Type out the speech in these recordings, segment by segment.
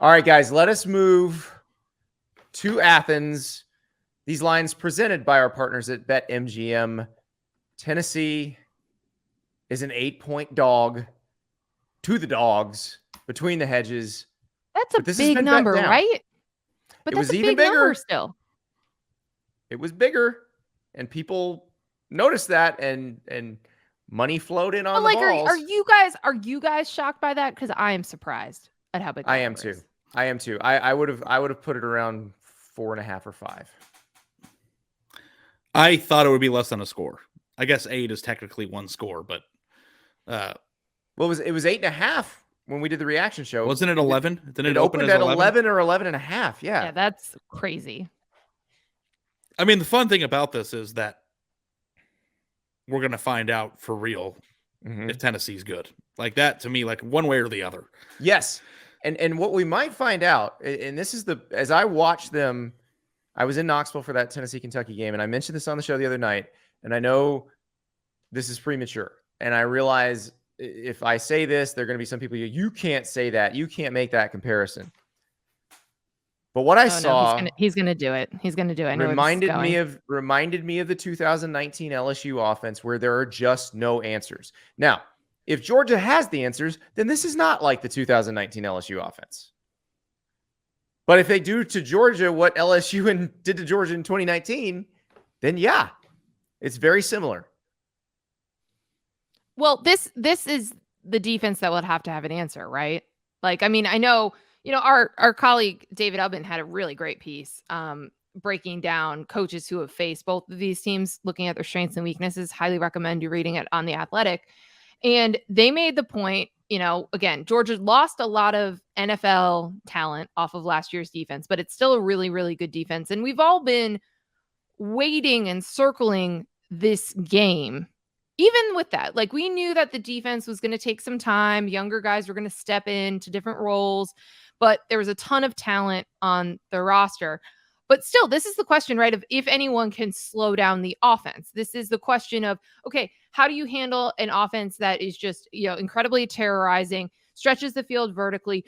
All right, guys, let us move to Athens. These lines presented by our partners at BetMGM. Tennessee is an 8-point dog to the dogs between the hedges. That's a big number, right? But that's a big number still. It was bigger, and people noticed that, and money flowed in on the Vols. Are you guys shocked by that? Because I am surprised at how big I am too. I am too. I would have put it around 4.5 or 5. I thought it would be less than a score. I guess 8 is technically one score, but it was 8.5 when we did the reaction show. Wasn't it 11? Didn't it open at 11 or 11.5? Yeah, that's crazy. I mean, the fun thing about this is that we're going to find out for real if Tennessee's good. Like that, to me, like one way or the other. Yes. And what we might find out, and this is as I watched them, I was in Knoxville for that Tennessee-Kentucky game, and I mentioned this on the show the other night, and I know this is premature, and I realize if I say this, there are going to be some people, you can't say that. You can't make that comparison. But what I saw, no, he's going to do it. He's going to do it. Reminded me of the 2019 LSU offense where there are just no answers. Now, if Georgia has the answers, then this is not like the 2019 LSU offense. But if they do to Georgia what LSU did to Georgia in 2019, then yeah, it's very similar. Well, this is the defense that would have to have an answer, right? Like, I mean, I know. Our colleague David Ubben had a really great piece breaking down coaches who have faced both of these teams, looking at their strengths and weaknesses. Highly recommend you reading it on The Athletic. And they made the point, again, Georgia lost a lot of NFL talent off of last year's defense, but it's still a really, really good defense. And we've all been waiting and circling this game. Even with that, like we knew that the defense was going to take some time. Younger guys were going to step into different roles, but there was a ton of talent on the roster. But still, this is the question, right? Of if anyone can slow down the offense. This is the question of, okay, how do you handle an offense that is just, incredibly terrorizing, stretches the field vertically,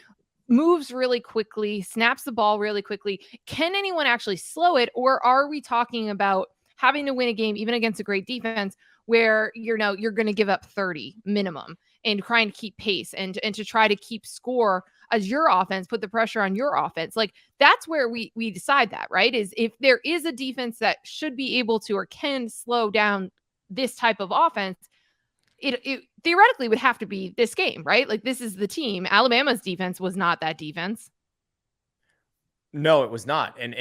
moves really quickly, snaps the ball really quickly? Can anyone actually slow it? Or are we talking about having to win a game, even against a great defense, where you're going to give up 30 minimum and trying to keep pace and to try to keep score as your offense, put the pressure on your offense? Like that's where we decide that, right? Is if there is a defense that should be able to or can slow down this type of offense, it theoretically would have to be this game, right? Like this is the team. Alabama's defense was not that defense. No, it was not. And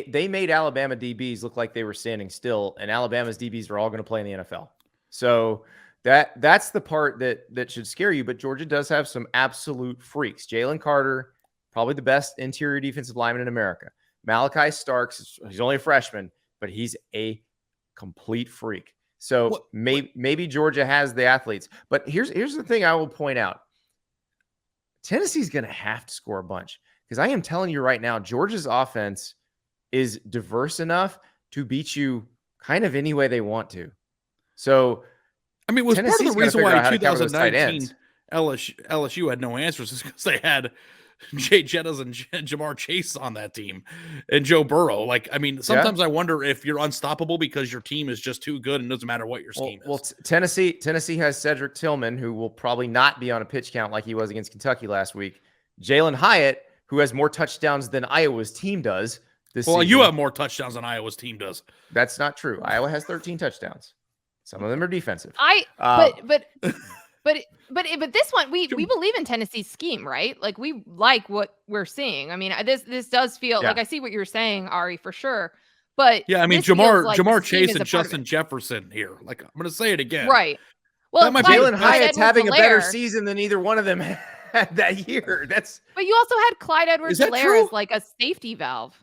they made Alabama DBs look like they were standing still, and Alabama's DBs were all going to play in the NFL. So that's the part that should scare you. But Georgia does have some absolute freaks. Jalen Carter, probably the best interior defensive lineman in America. Malachi Starks, he's only a freshman, but he's a complete freak. So maybe Georgia has the athletes. But here's the thing I will point out. Tennessee's going to have to score a bunch. Because I am telling you right now, Georgia's offense is diverse enough to beat you kind of any way they want to. So, I mean, was part of the reason why 2019 LSU had no answers is because they had Jay Jettas and Jamar Chase on that team and Joe Burrow. Like, I mean, sometimes I wonder if you're unstoppable because your team is just too good and it doesn't matter what your scheme is. Well, Tennessee has Cedric Tillman, who will probably not be on a pitch count like he was against Kentucky last week. Jalen Hyatt, who has more touchdowns than Iowa's team does this season. You have more touchdowns than Iowa's team does. That's not true. Iowa has 13 touchdowns. Some of them are defensive. But this one, we believe in Tennessee's scheme, right? Like we like what we're seeing. I mean, this does feel like I see what you're saying, Ari, for sure. But yeah, I mean, Jamar Chase and Justin Jefferson here. Like I'm going to say it again, right? Well, Jalen Hyatt's having a better season than either one of them had that year. But you also had Clyde Edwards-Helaire as like a safety valve.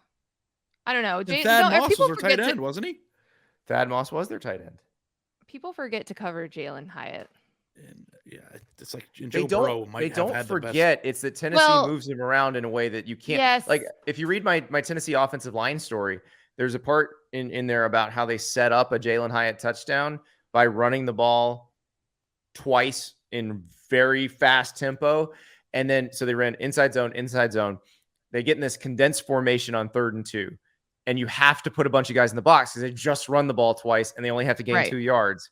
I don't know. Thad Moss was their tight end, wasn't he? Thad Moss was their tight end. People forget to cover Jalen Hyatt. And yeah, it's like Joe Burrow might have had the best. They don't forget. It's that Tennessee moves him around in a way that you can't. Yes. Like if you read my Tennessee offensive line story, there's a part in there about how they set up a Jalen Hyatt touchdown by running the ball twice in very fast tempo. And then, so they ran inside zone. They get in this condensed formation on 3rd and 2. And you have to put a bunch of guys in the box because they just run the ball twice and they only have to gain 2 yards.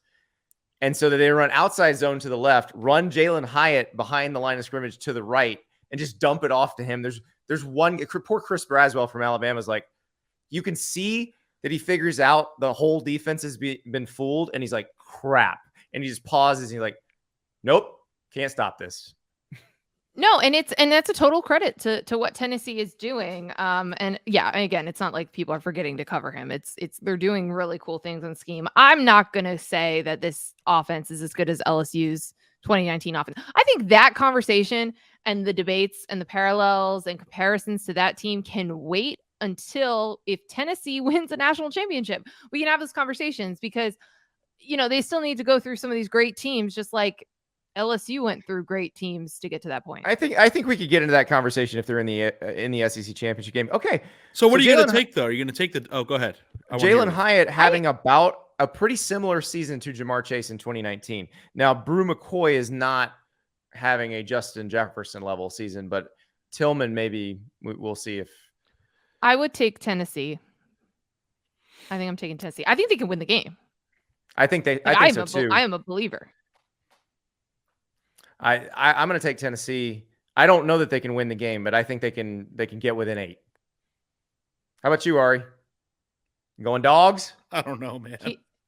And so they run outside zone to the left, run Jalen Hyatt behind the line of scrimmage to the right, and just dump it off to him. There's one, poor Chris Braswell from Alabama is like, you can see that he figures out the whole defense has been fooled. And he's like, crap. And he just pauses. And he's like, nope, can't stop this. No, and that's a total credit to what Tennessee is doing. And yeah, again, it's not like people are forgetting to cover him. It's they're doing really cool things in scheme. I'm not gonna say that this offense is as good as LSU's 2019 offense. I think that conversation and the debates and the parallels and comparisons to that team can wait until if Tennessee wins a national championship. We can have those conversations because they still need to go through some of these great teams, just like LSU went through great teams to get to that point. I think we could get into that conversation if they're in the SEC championship game. Okay. So what are you going to take though? Are you going to take go ahead. Jalen Hyatt having about a pretty similar season to Jamar Chase in 2019. Now, Brew McCoy is not having a Justin Jefferson level season, but Tillman, maybe we'll see if. I would take Tennessee. I think I'm taking Tennessee. I think they can win the game. I think so too. I am a believer. I'm going to take Tennessee. I don't know that they can win the game, but I think they can get within 8. How about you, Ari? You going Dogs? I don't know, man.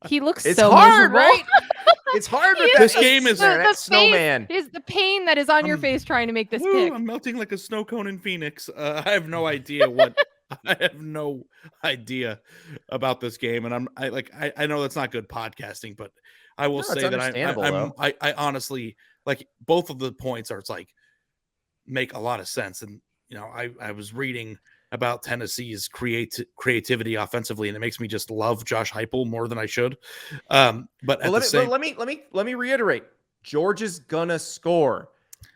He looks it's so hard, miserable. right? It's hard with this game is that snowman. Is the pain that is on your face trying to make this pick. I'm melting like a snow cone in Phoenix. I have no idea what I have no idea about this game, and I know that's not good podcasting, but I will say that I honestly like both of the points are make a lot of sense, and I was reading about Tennessee's creativity offensively, and it makes me just love Josh Heupel more than I should. But let me reiterate: Georgia's gonna score.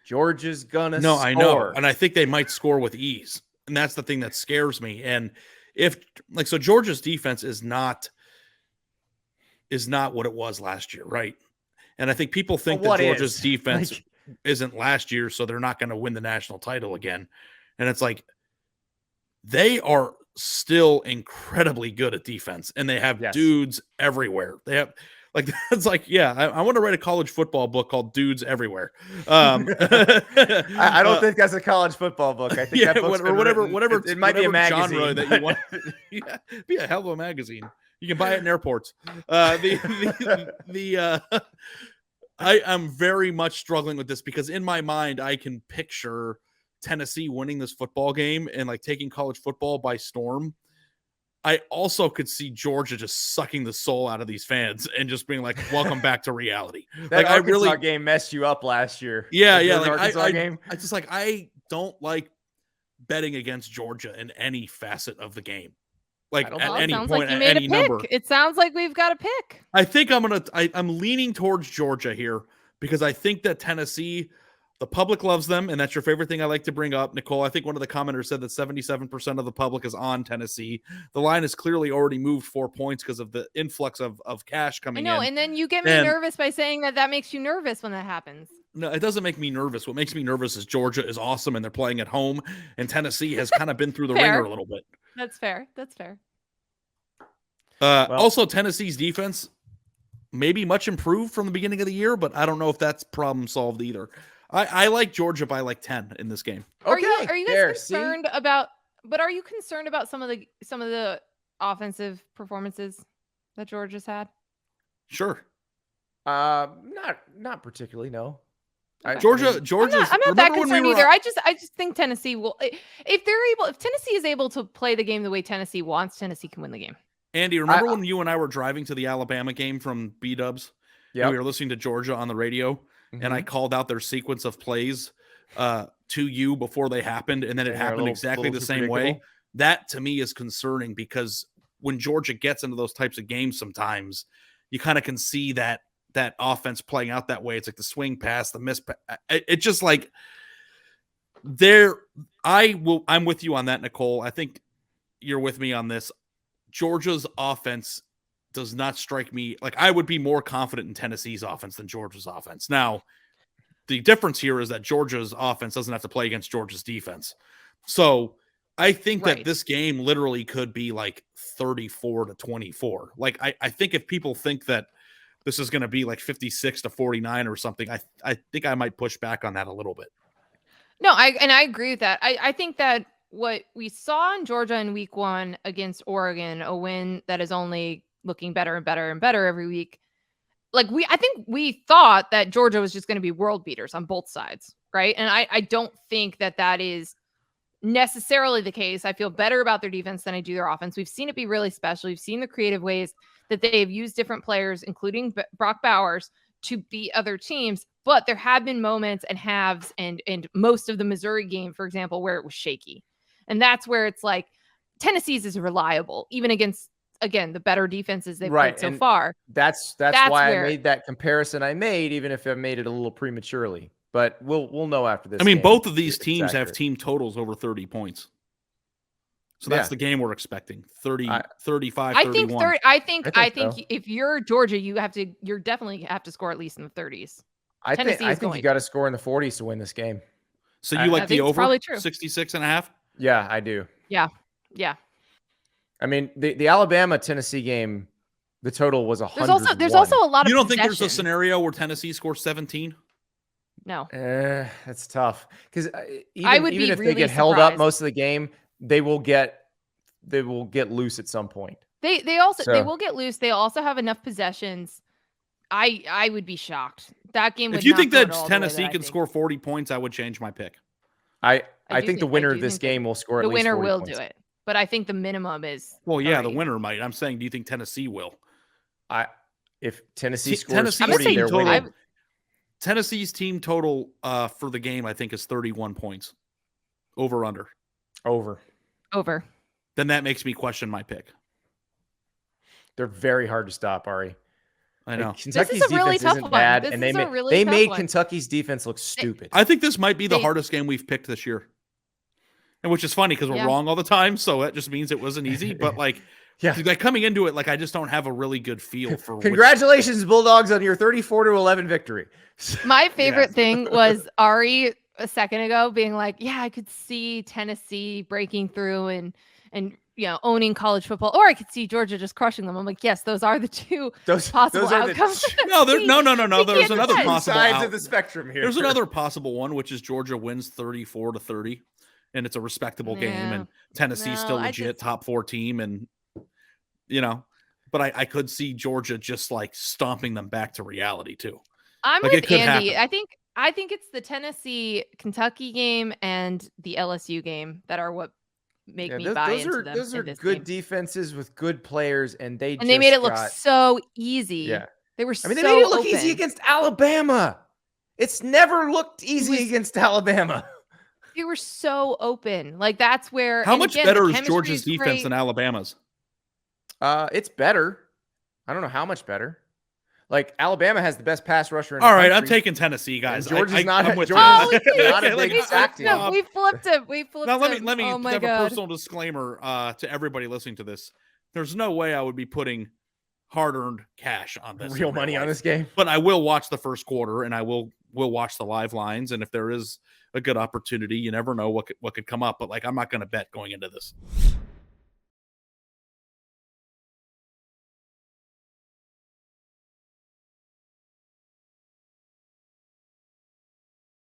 Georgia's gonna score. I know, and I think they might score with ease, and that's the thing that scares me. And if Georgia's defense is not what it was last year, right? And I think people think that Georgia's defense isn't last year, so they're not going to win the national title again. And it's like they are still incredibly good at defense, and they have dudes everywhere. They have I want to write a college football book called Dudes Everywhere. I don't think that's a college football book. I think that book's whatever. It might be a magazine genre that you want. Be a hell of a magazine. You can buy it in airports. I am very much struggling with this because in my mind, I can picture Tennessee winning this football game and taking college football by storm. I also could see Georgia just sucking the soul out of these fans and just being like, welcome back to reality. That Arkansas game messed you up last year. Yeah. I don't like betting against Georgia in any facet of the game. At any point, at any number. It sounds like we've got a pick. I think I'm leaning towards Georgia here because I think that Tennessee, the public loves them, and that's your favorite thing I like to bring up, Nicole. I think one of the commenters said that 77% of the public is on Tennessee. The line has clearly already moved 4 points because of the influx of cash coming in. I know, and then you get me nervous by saying that makes you nervous when that happens. No, it doesn't make me nervous. What makes me nervous is Georgia is awesome, and they're playing at home, and Tennessee has kind of been through the ringer a little bit. That's fair. Also, Tennessee's defense may be much improved from the beginning of the year, but I don't know if that's problem solved either. I like Georgia by 10 in this game. Okay, are you guys concerned about? But are you concerned about some of the offensive performances that Georgia's had? Sure. Not particularly. No. Georgia. I'm not that concerned either. I just think Tennessee will. If Tennessee is able to play the game the way Tennessee wants, Tennessee can win the game. Andy, remember when you and I were driving to the Alabama game from B-Dubs? Yeah. We were listening to Georgia on the radio, and I called out their sequence of plays to you before they happened, and then it happened exactly the same way. That, to me, is concerning because when Georgia gets into those types of games sometimes, you kind of can see that offense playing out that way. It's like the swing pass, the miss pass. It's just like I'm with you on that, Nicole. I think you're with me on this. Georgia's offense does not strike me I would be more confident in Tennessee's offense than Georgia's offense. Now, the difference here is that Georgia's offense doesn't have to play against Georgia's defense. So I think that this game literally could be like 34-24. Like, I think if people think that this is going to be like 56-49 or something, I think I might push back on that a little bit. No, I agree with that. I think that what we saw in Georgia in week 1 against Oregon, a win that is only looking better and better and better every week. Like I think we thought that Georgia was just going to be world beaters on both sides. Right. And I don't think that is necessarily the case. I feel better about their defense than I do their offense. We've seen it be really special. We've seen the creative ways that they have used different players, including Brock Bowers, to beat other teams. But there have been moments and halves and most of the Missouri game, for example, where it was shaky. And that's where it's like Tennessee's is reliable, even against, again, the better defenses they've played so far. That's why I made that comparison I made, even if I made it a little prematurely. But we'll know after this. I mean, both of these teams have team totals over 30 points. So that's the game we're expecting. 35, 31. I think if you're Georgia, you're definitely have to score at least in the 30s. I think you got to score in the 40s to win this game. So you like the over 66.5? Yeah, I do. Yeah. I mean, the Alabama-Tennessee game, the total was 100. There's also a lot of You don't think there's a scenario where Tennessee scores 17? No. That's tough. Because even if they get held up most of the game, they will get loose at some point. They will get loose. They also have enough possessions. I would be shocked. That game would If you think that Tennessee can score 40 points, I would change my pick. I think the winner of this game will score at least 40 points. The winner will do it. But I think the minimum is. Well, yeah, the winner might. I'm saying, do you think Tennessee will? If Tennessee scores 40, they're winning. Tennessee's team total for the game, I think, is 31 points. Over, under. Over. Then that makes me question my pick. They're very hard to stop, Ari. I know. Kentucky's defense isn't bad, and they made Kentucky's defense look stupid. I think this might be the hardest game we've picked this year. And which is funny because we're wrong all the time, so that just means it wasn't easy. But like coming into it, like I just don't have a really good feel for. Congratulations, Bulldogs, on your 34-11 victory. My favorite thing was Ari a second ago being like, "Yeah, I could see Tennessee breaking through and owning college football, or I could see Georgia just crushing them." I'm like, yes, those are the two possible outcomes. No. There's another possible sides of the spectrum here. There's another possible one, which is Georgia wins 34-30. And it's a respectable game, and Tennessee's still legit top 4 team, and but I could see Georgia just like stomping them back to reality too. I'm with Andy. Happen. I think it's the Tennessee Kentucky game and the LSU game that are what make me buy into them. Those are good defenses with good players, and they made it look so easy. Yeah, they were. They made it look easy against Alabama. It's never looked easy against Alabama. They were so open. Like that's where. How much better is Georgia's defense than Alabama's? It's better. I don't know how much better. Like Alabama has the best pass rusher in the country. All right, I'm taking Tennessee, guys. Georgia's not a big exact team. We flipped him. Now let me have a personal disclaimer to everybody listening to this. There's no way I would be putting hard-earned cash on this. Real money on this game. But I will watch the first quarter, and I will watch the live lines. And if there is a good opportunity, you never know what could come up. But like, I'm not going to bet going into this.